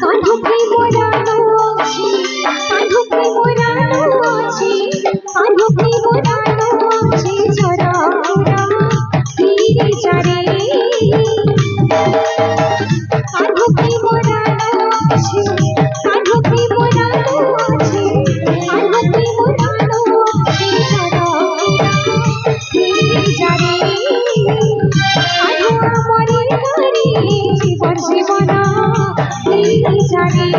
कान्होके Morano अछि कान्होके Morano अछि कान्होके Morano अछि झरा मोरा धीरे जारे कान्होके मोरानो अछि कान्होके मोरानो अछि कान्होके मोरानो अछि झरा मोरा धीरे जारे कान्हो आमरे करे जीवन जीवना धीरे जारे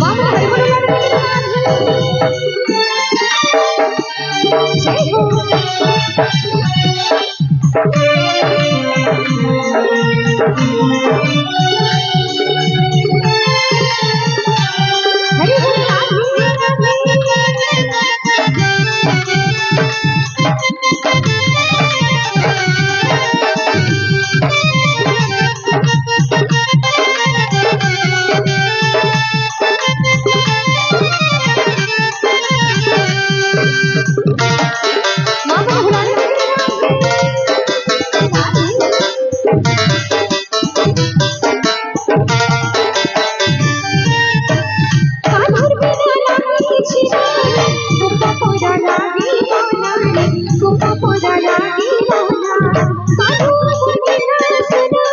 बाबा हरि बोल जय हो हरि बोल बाबा भुलाने कान्होर बिना लागे किछि नाही गोपा पोरा लागे मोना गोपा पोरा लागे मोना कान्हो मोर बिना सोना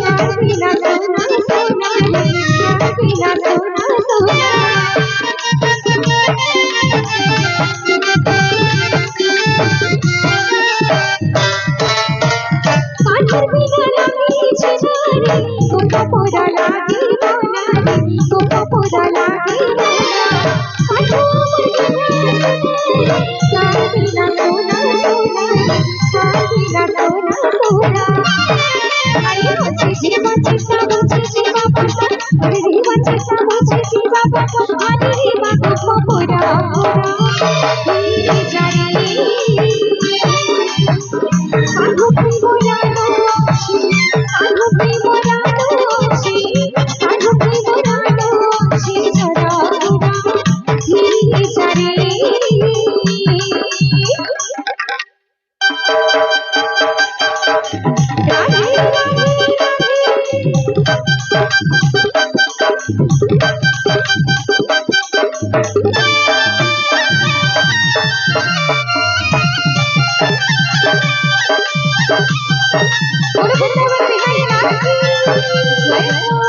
यार बिना सोना सोना यार बिना सोना सोना कान्होर बिना लागे किछि नाही गोपा पोरा लागे मोना गोपा पोरा लागे मोना कान्हो मोर बिना यार बिना सोना सोना यार बिना सोना सोना अरे बच्चे सी बाबा अरे बच्चे सा बच्चे सी बाबा अरे बाबा पोरा पोरा धीरे जारे कान्होके मोरानो अछि कान्होके मोरानो अछि कान्होके मोरानो अछि झरा मोरा धीरे जारे राधे राधे बोलो वृंदावन बिहारी लाल की जय हो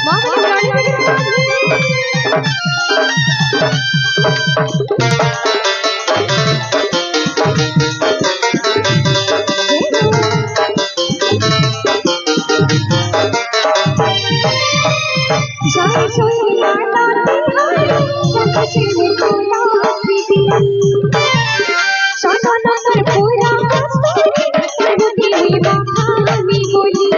बाबा भुलाने जय जय लाला तिहारी संग से निकोला प्रीति सनन कर्पूरा कस्तूरी सर्वदेवी महामी बोली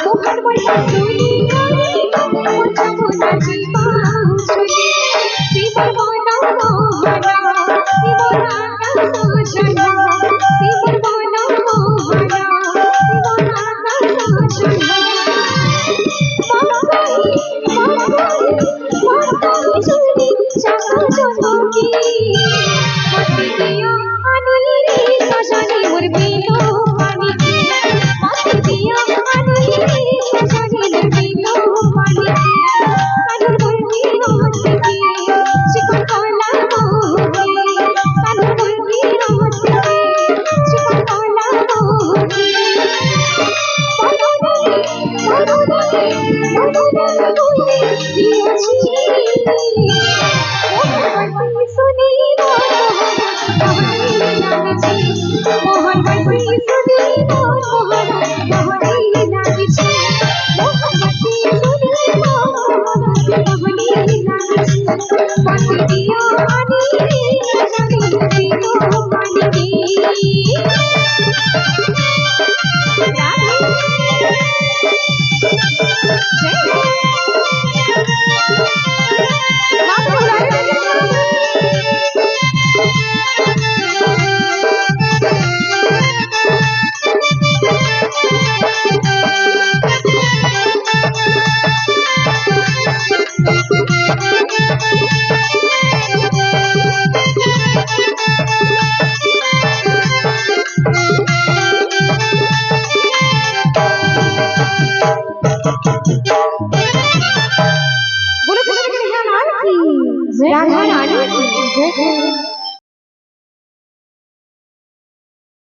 मोहन